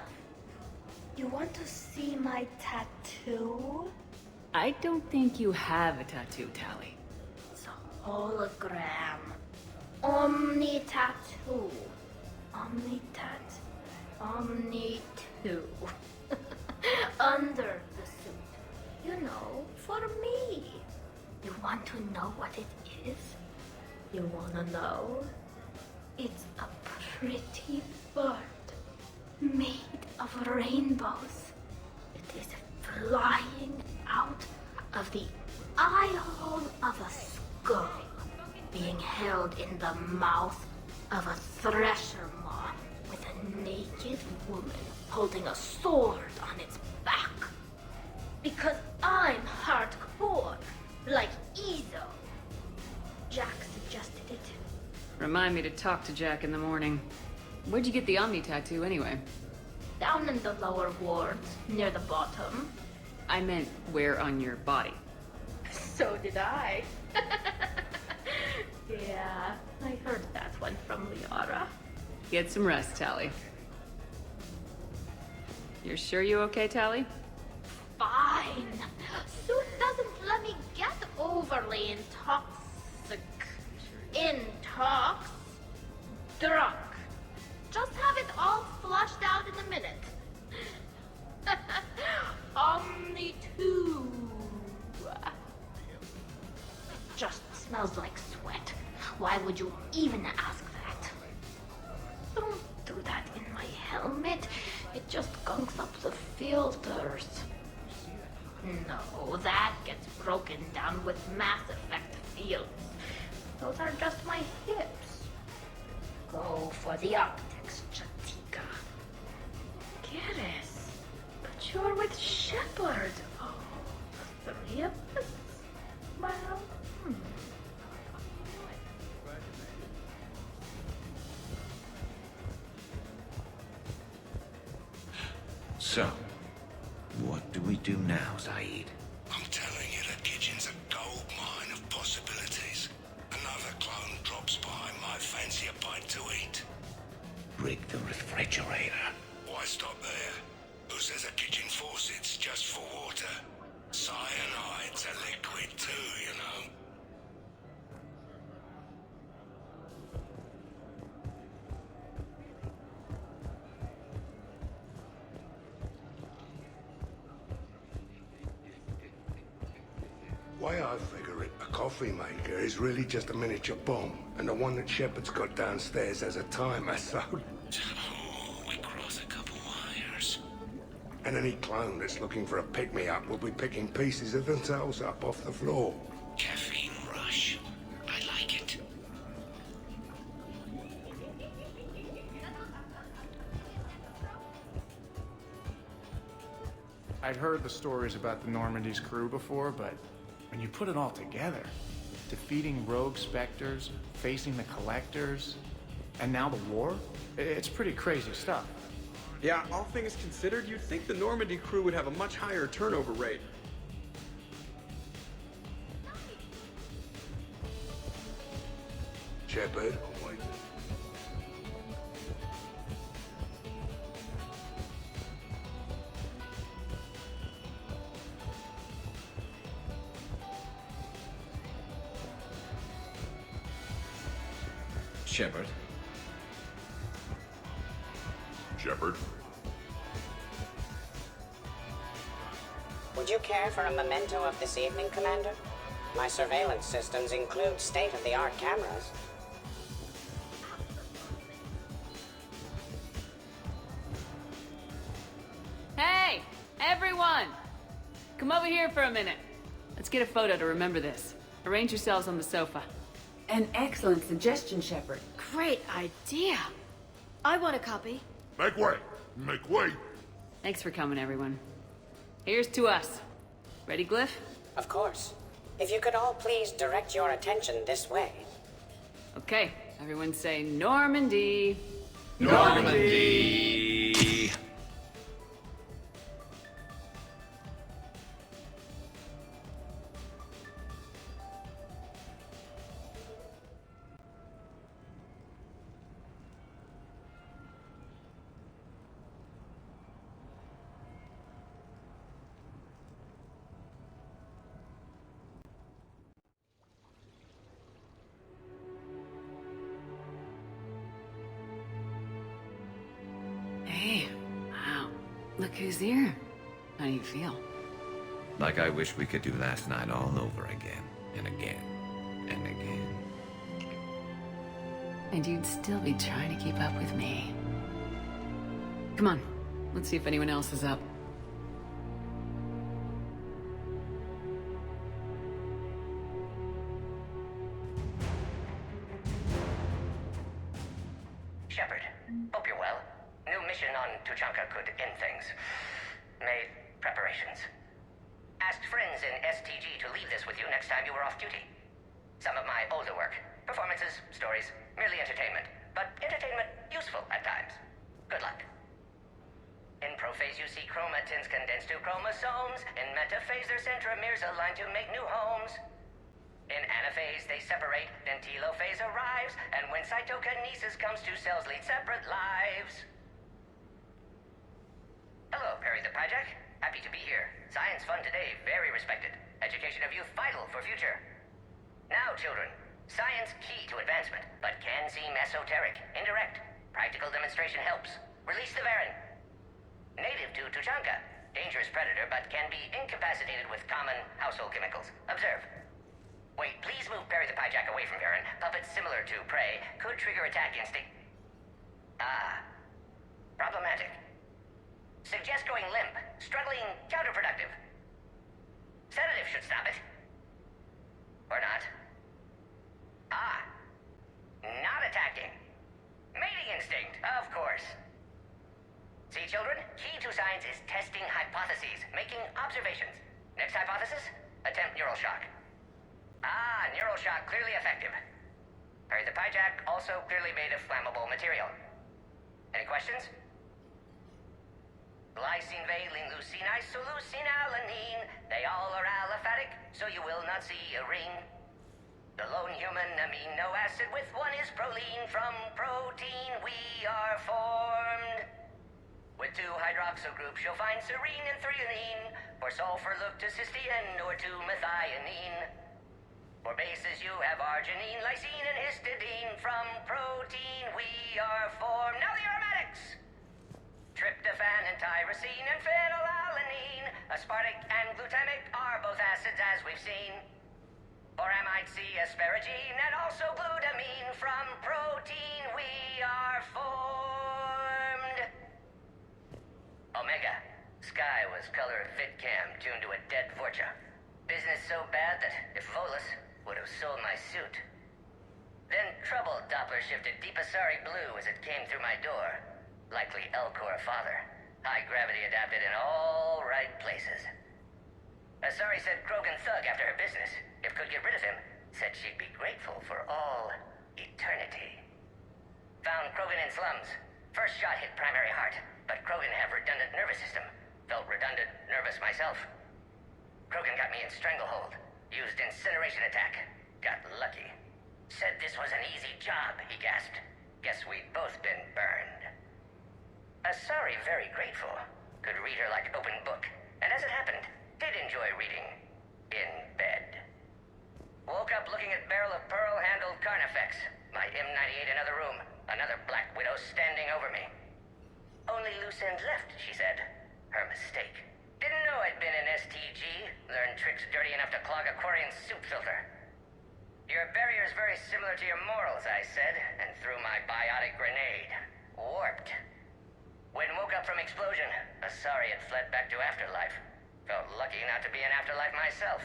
[SPEAKER 14] You want to see my tattoo?
[SPEAKER 2] I don't think you have a tattoo, Tally.
[SPEAKER 14] It's a hologram. Omni tattoo. Omni tat. Omni 2. Under the suit. You know, for me. You want to know what it is? You wanna know? It's a pretty bird made of rainbows. It is flying out of the eye hole of a skull, being held in the mouth of a thresher maw with a naked woman holding a sword on its back. Because I'm hardcore, like Ezo. Jack suggested it.
[SPEAKER 2] Remind me to talk to Jack in the morning. Where'd you get the Omni tattoo, anyway?
[SPEAKER 14] Down in the lower wards, near the bottom.
[SPEAKER 2] I meant where on your body.
[SPEAKER 14] So did I. Yeah, I heard that one from Liara.
[SPEAKER 2] Get some rest, Tally. You're sure you okay, Tally?
[SPEAKER 14] Fine. Suit doesn't let me get overly intoxicated. you even ask that? Don't do that in my helmet. It just gunks up the filters. No, that gets broken down with Mass Effect fields. Those are just my hips. Go for the optics, Chatika. Garrus, but you're with Shepard. Oh, the three of us? Well,
[SPEAKER 13] So, what do we do now, Zaid?
[SPEAKER 17] I'm telling you, the kitchen's a gold mine of possibilities. Another clone drops by, might fancy a bite to eat.
[SPEAKER 13] Rig the refrigerator.
[SPEAKER 17] Why stop there? Who says a kitchen faucet's just for water? Cyanide's a liquid too, you know. Way I figure it, a coffee maker is really just a miniature bomb, and the one that Shepard's got downstairs has a timer, so...
[SPEAKER 13] Oh, we cross a couple wires.
[SPEAKER 17] And any clone that's looking for a pick-me-up will be picking pieces of themselves up off the floor.
[SPEAKER 13] Caffeine rush. I like it.
[SPEAKER 3] I'd heard the stories about the Normandy's crew before, but when you put it all together, defeating rogue Spectres, facing the Collectors, and now the war, it's pretty crazy stuff.
[SPEAKER 8] Yeah, all things considered, you'd think the Normandy crew would have a much higher turnover rate.
[SPEAKER 17] Shepard?
[SPEAKER 13] Shepard.
[SPEAKER 18] Shepard?
[SPEAKER 1] Would you care for a memento of this evening, Commander? My surveillance systems include state-of-the-art cameras.
[SPEAKER 2] Hey, everyone! Come over here for a minute. Let's get a photo to remember this. Arrange yourselves on the sofa.
[SPEAKER 11] An excellent suggestion, Shepard.
[SPEAKER 5] Great idea. I want a copy.
[SPEAKER 18] Make way! Make way!
[SPEAKER 2] Thanks for coming, everyone. Here's to us. Ready, Glyph?
[SPEAKER 1] Of course. If you could all please direct your attention this way.
[SPEAKER 2] Okay, everyone say Normandy.
[SPEAKER 13] Normandy!
[SPEAKER 2] Hey, wow. Look who's here. How do you feel?
[SPEAKER 13] Like I wish we could do last night all over again, and again, and again.
[SPEAKER 2] And you'd still be trying to keep up with me. Come on, let's see if anyone else is up.
[SPEAKER 19] Shepard, hope you're well. New mission on Tuchanka could end things. Made preparations. Asked friends in STG to leave this with you next time you were off duty. Some of my older work. Performances, stories, merely entertainment. But entertainment useful at times. Good luck. In prophase you see chromatins condensed to chromosomes. In metaphase their centromeres align to make new homes. In anaphase they separate, then telophase arrives, and when cytokinesis comes to cells lead separate lives. Hello, Perry the Pyjak. Happy to be here. Science fun today, very respected. Education of youth vital for future. Now, children, science key to advancement, but can seem esoteric, indirect. Practical demonstration helps. Release the Varen. Native to Tuchanka. Dangerous predator, but can be incapacitated with common household chemicals. Observe. Wait, please move Perry the Pyjack away from Baron. Puppets similar to prey could trigger attack instinct. Ah. Problematic. Suggest going limp. Struggling counterproductive. Sedative should stop it. Or not. Ah. Not attacking. Mating instinct, of course. See, children? Key to science is testing hypotheses, making observations. Next hypothesis? Attempt neural shock. Ah, neural shock clearly effective. Perry the Pyjack also clearly made of flammable material. Any questions? Glycine, valine, leucine, isoleucine, alanine. They all are aliphatic, so you will not see a ring. The lone human amino acid with one is proline. From protein we are formed. With 2 hydroxyl groups you'll find serine and threonine. For sulfur look to cysteine or to methionine. For bases you have arginine, lysine, and histidine. From protein we are formed. Now the aromatics! Tryptophan and tyrosine and phenylalanine. Aspartic and glutamic are both acids as we've seen. For amide C, asparagine, and also glutamine. From protein we are formed. Omega. Sky was color of VidCam tuned to a dead Vorcha. Business so bad that if Volus would have sold my suit. Then trouble Doppler shifted Deep Asari blue as it came through my door. Likely Elcor father. High gravity adapted in all right places. Asari said Krogan thug after her business. If could get rid of him, said she'd be grateful for all eternity. Found Krogan in slums. First shot hit primary heart, but Krogan have redundant nervous system. Felt redundant, nervous myself. Krogan got me in stranglehold. Used incineration attack. Got lucky. Said this was an easy job, he gasped. Guess we'd both been burned. Asari very grateful. Could read her like open book. And as it happened, did enjoy reading. In bed. Woke up looking at barrel of pearl-handled Carnifex. My M98 another room. Another Black Widow standing over me. Only loose ends left, she said. Her mistake. Didn't know I'd been in STG. Learned tricks dirty enough to clog a Quarian soup filter. Your barrier's very similar to your morals, I said, and threw my biotic grenade. Warped. When woke up from explosion, Asari had fled back to Afterlife. Felt lucky not to be in Afterlife myself.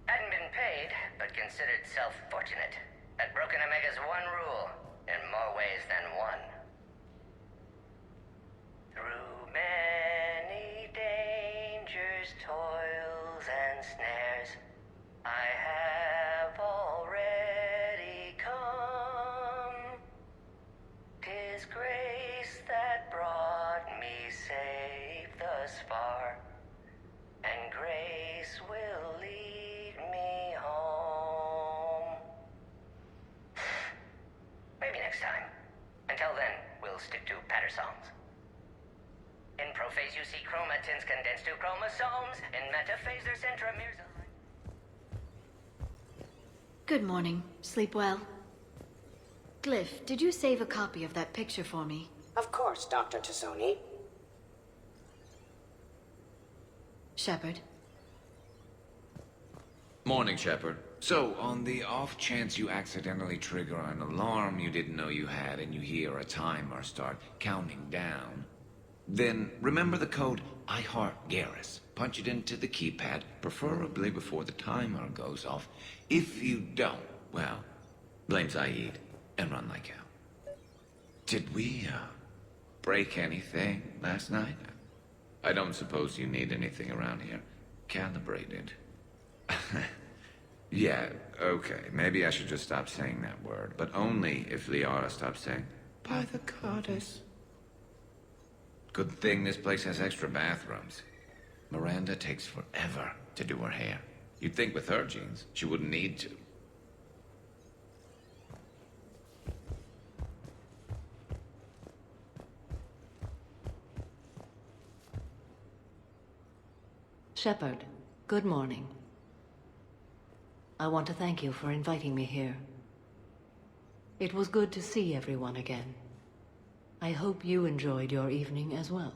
[SPEAKER 19] Hadn't been paid, but considered self-fortunate. Had broken Omega's one rule, in more ways than one. Through many dangers, toils, and snares, I have already come. 'Tis grace that brought me safe thus far, and grace will lead me home. Maybe next time. Until then, we'll stick to patter songs. In prophase you see chromatins condensed to chromosomes. In metaphase their centromeres align.
[SPEAKER 15] Good morning. Sleep well? Glyph, did you save a copy of that picture for me?
[SPEAKER 1] Of course, Dr. Tassoni.
[SPEAKER 15] Shepard.
[SPEAKER 13] Morning, Shepard. So, on the off chance you accidentally trigger an alarm you didn't know you had and you hear a timer start counting down, then remember the code I Heart Garrus. Punch it into the keypad, preferably before the timer goes off. If you don't, well, blame Zaid and run like hell. Did we, break anything last night? I don't suppose you need anything around here calibrated. Yeah, okay, maybe I should just stop saying that word, but only if Liara stops saying, by the goddess. Good thing this place has extra bathrooms. Miranda takes forever to do her hair. You'd think with her genes, she wouldn't need to.
[SPEAKER 20] Shepard, good morning. I want to thank you for inviting me here. It was good to see everyone again. I hope you enjoyed your evening as well.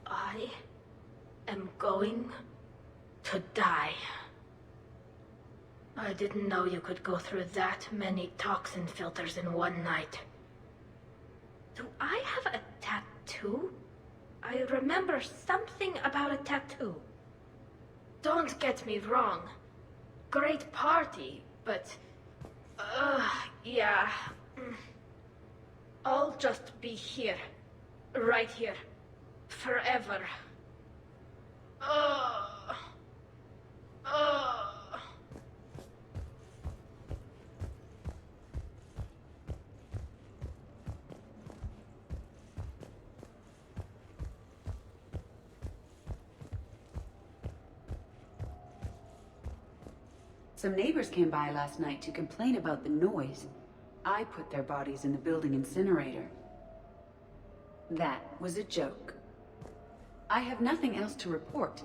[SPEAKER 14] I am going to die. I didn't know you could go through that many toxin filters in one night. Do I have a tattoo? I remember something about a tattoo. Don't get me wrong. Great party, but... yeah. I'll just be here. Right here. Forever.
[SPEAKER 11] Some neighbors came by last night to complain about the noise. I put their bodies in the building incinerator. That was a joke. I have nothing else to report.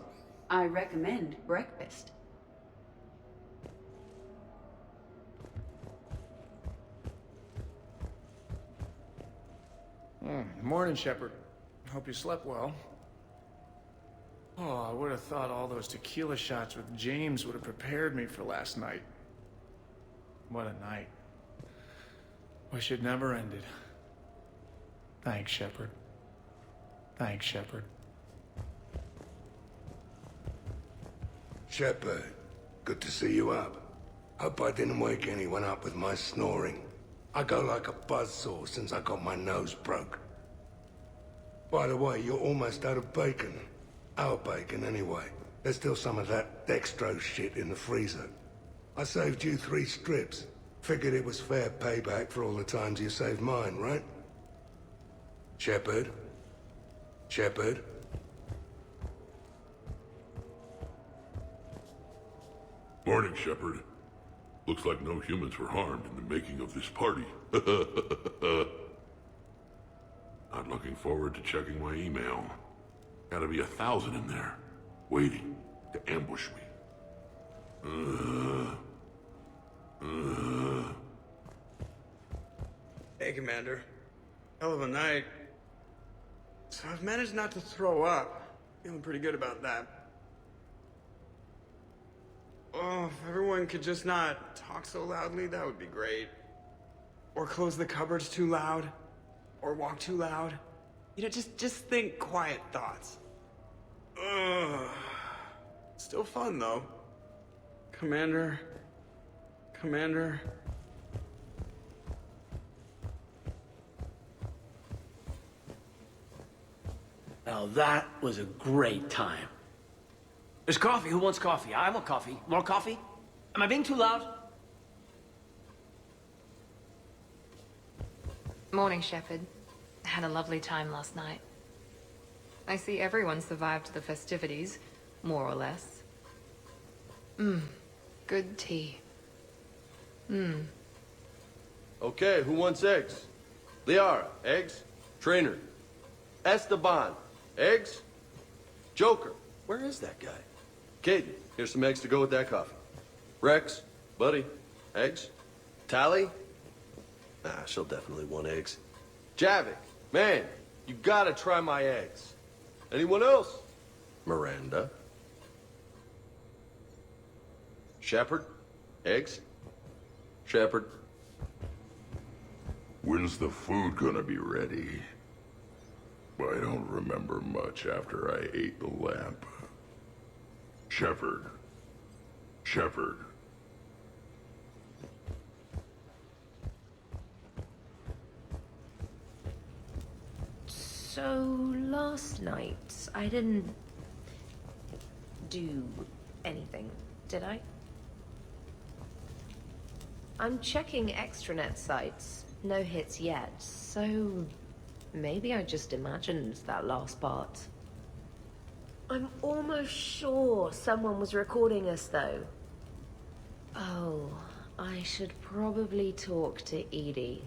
[SPEAKER 11] I recommend breakfast.
[SPEAKER 3] Morning, Shepard. Hope you slept well. Oh, I would have thought all those tequila shots with James would have prepared me for last night. What a night. Wish it never ended. Thanks, Shepard. Thanks, Shepard.
[SPEAKER 17] Shepard, good to see you up. Hope I didn't wake anyone up with my snoring. I go like a buzzsaw since I got my nose broke. By the way, you're almost out of bacon. Our bacon, anyway. There's still some of that dextrose shit in the freezer. I saved you 3 strips. Figured it was fair payback for all the times you saved mine, right? Shepard? Shepard?
[SPEAKER 18] Morning, Shepard. Looks like no humans were harmed in the making of this party. Not looking forward to checking my email. Gotta be 1,000 in there, waiting to ambush me.
[SPEAKER 8] Hey, Commander. Hell of a night. So I've managed not to throw up. Feeling pretty good about that. Oh, if everyone could just not talk so loudly, that would be great. Or close the cupboards too loud. Or walk too loud. You know, just think quiet thoughts. Ugh. Still fun, though. Commander. Commander.
[SPEAKER 7] Now that was a great time. There's coffee. Who wants coffee? I want coffee. More coffee? Am I being too loud?
[SPEAKER 10] Morning, Shepard. Had a lovely time last night. I see everyone survived the festivities, more or less. Good tea.
[SPEAKER 6] Okay, who wants eggs? Liara, eggs? Trainer. Esteban, eggs? Joker, where is that guy? Caden, here's some eggs to go with that coffee. Rex, buddy, eggs? Tally? Nah, she'll definitely want eggs. Javik, man, you gotta try my eggs. Anyone else? Miranda? Shepard? Eggs? Shepard?
[SPEAKER 18] When's the food gonna be ready? I don't remember much after I ate the lamp. Shepard. Shepard.
[SPEAKER 12] So, last night, I didn't do anything, did I? I'm checking extranet sites. No hits yet, so maybe I just imagined that last part. I'm almost sure someone was recording us, though. Oh, I should probably talk to Edie.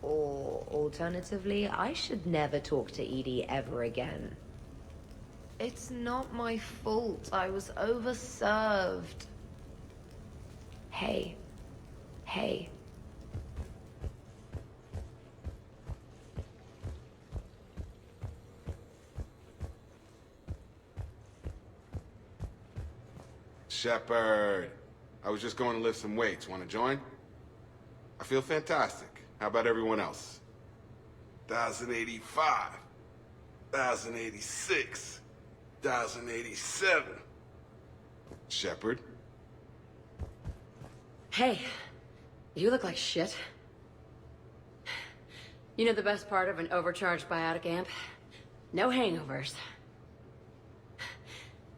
[SPEAKER 12] Or, alternatively, I should never talk to Edie ever again. It's not my fault. I was overserved. Hey. Hey.
[SPEAKER 9] Shepard. I was just going to lift some weights. Want to join? I feel fantastic. How about everyone else? 1,085. 1,086. 1,087. Shepard?
[SPEAKER 5] Hey, you look like shit. You know the best part of an overcharged biotic amp? No hangovers.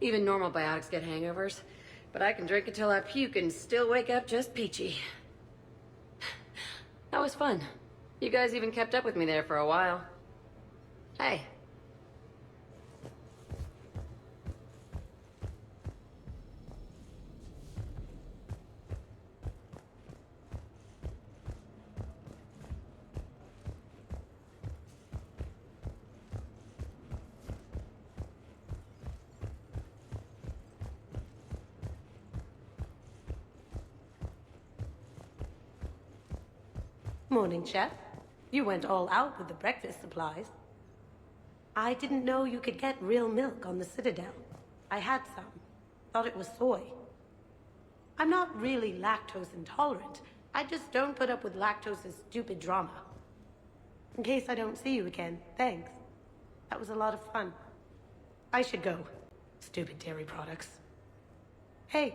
[SPEAKER 5] Even normal biotics get hangovers, but I can drink until I puke and still wake up just peachy. That was fun. You guys even kept up with me there for a while. Hey.
[SPEAKER 4] Morning, Chef. You went all out with the breakfast supplies. I didn't know you could get real milk on the Citadel. I had some. Thought it was soy. I'm not really lactose intolerant. I just don't put up with lactose's stupid drama. In case I don't see you again, thanks. That was a lot of fun. I should go. Stupid dairy products. Hey,